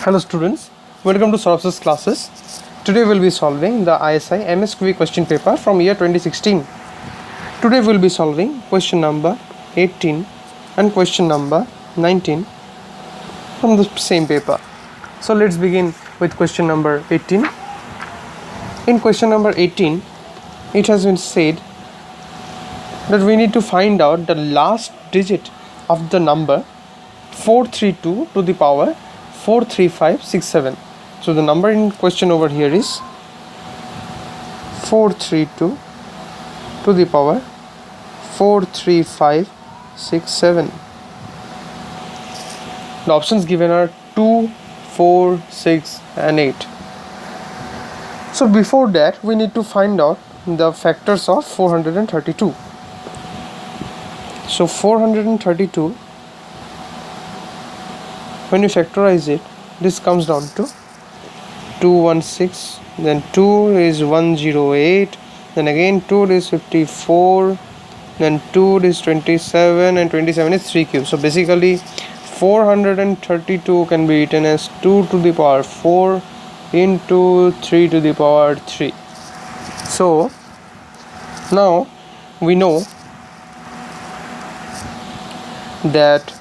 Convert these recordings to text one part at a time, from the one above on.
Hello students, welcome to SOURAV's classes. Today we will be solving the ISI MSQMS question paper from year 2016. Today we will be solving question number 18 and question number 19 from the same paper. So let's begin with question number 18. In question number 18, it has been said that we need to find out the last digit of the number 432 to the power 43567. So the number in question over here is 432 to the power 43567. The options given are 2, 4, 6 and 8. So before that we need to find out the factors of 432. So 432, when you factorize it, this comes down to 216, then 2 is 108, then again 2 is 54, then 2 is 27 and 27 is 3 cubes. So basically 432 can be written as 2 to the power 4 into 3 to the power 3. So now we know that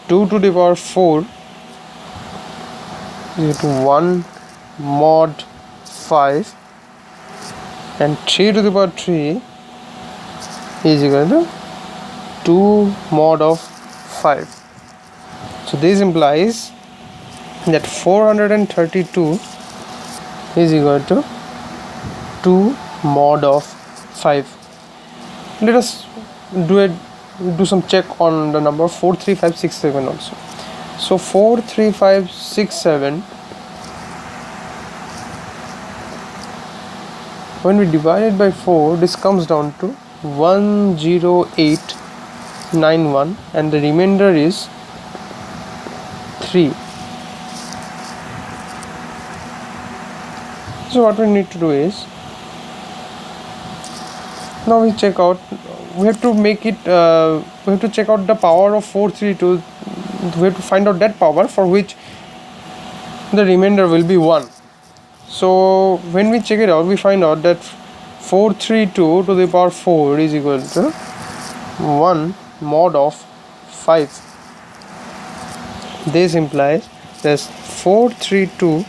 2 to the power 4 is equal to 1 mod 5 and 3 to the power 3 is equal to 2 mod of 5. So this implies that 432 is equal to 2 mod of 5. Let us do some check on the number 43567 also. So 43567, when we divide it by 4, this comes down to 10891 and the remainder is 3. So what we need to do is, now we check out, we have to make it, we have to check out the power of 432. We have to find out that power for which the remainder will be 1. So when we check it out, we find out that 432 to the power 4 is equal to 1 mod of 5. This implies that 432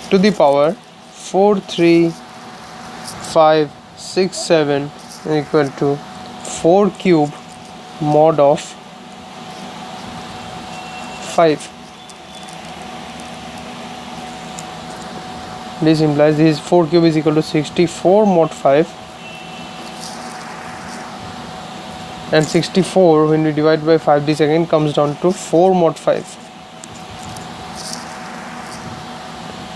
to the power 43567 is equal to 4 cube mod of 5. This implies this 4 cube is equal to 64 mod 5, and 64 when we divide by 5, this again comes down to 4 mod 5.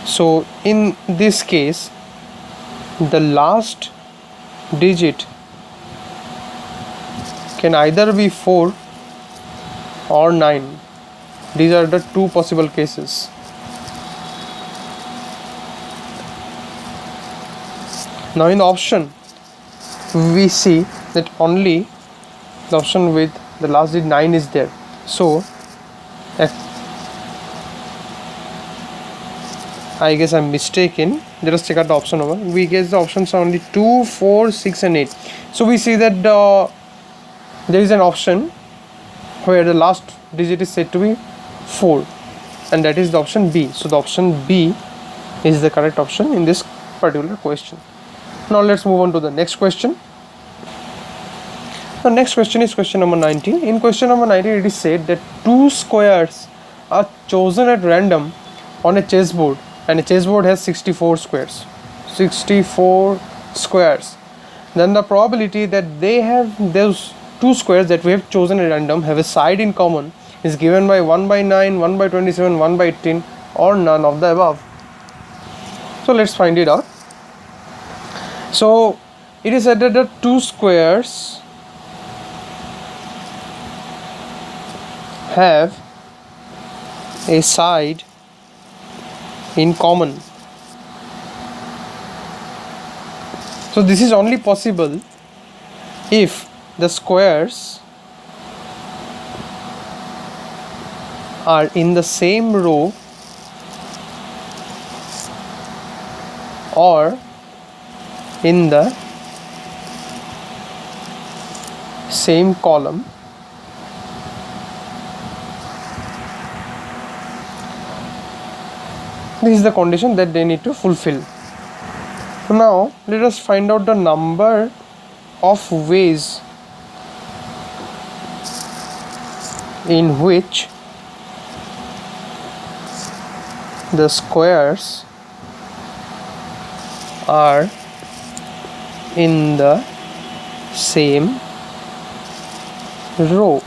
So in this case the last digit can either be 4 or 9. These are the two possible cases. Now in the option we see that only the option with the last digit 9 is there. So I guess I'm mistaken. Let us check out the option over. We guess the options are only 2, 4, 6 and 8. So we see that there is an option where the last digit is said to be 4, and that is the option B. So the option B is the correct option in this particular question. Now let's move on to the next question. The next question is question number 19. In question number 19, it is said that 2 squares are chosen at random on a chessboard, and a chessboard has 64 squares. 64 squares. Then the probability that they have those 2 squares that we have chosen at random have a side in common is given by 1 by 9, 1 by 27, 1 by 18 or none of the above. So let's find it out. So it is said that the 2 squares have a side in common. So this is only possible if the squares are in the same row or in the same column this is the condition that they need to fulfill. Now let us find out the number of ways in which the squares are in the same row.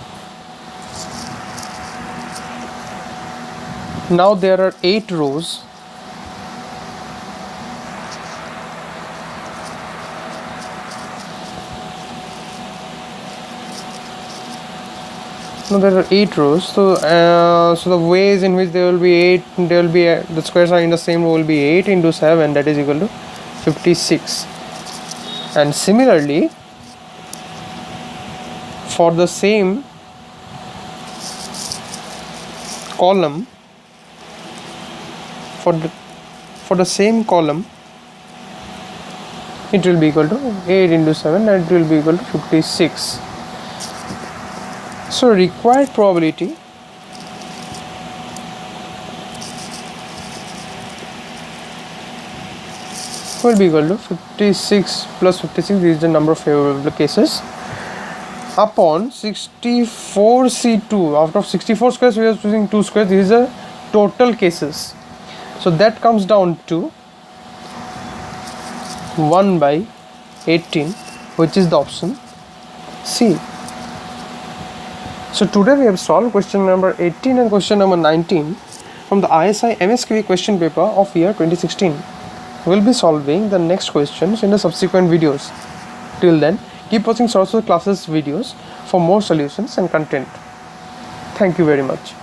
Now there are 8 rows. Now there are 8 rows. So the ways in which there will be 8, there will be the squares are in the same row will be 8 into 7, that is equal to 56. And similarly, for the same column, for the same column, it will be equal to 8 into 7, and it will be equal to 56. So required probability will be equal to 56 plus 56, this is the number of favorable cases, upon 64C2. Out of 64 squares we are choosing 2 squares, this is the total cases. So that comes down to 1 by 18, which is the option C. So today we have solved question number 18 and question number 19 from the ISI MSQMS question paper of year 2016. We will be solving the next questions in the subsequent videos. Till then, keep watching SOURAV classes videos for more solutions and content. Thank you very much.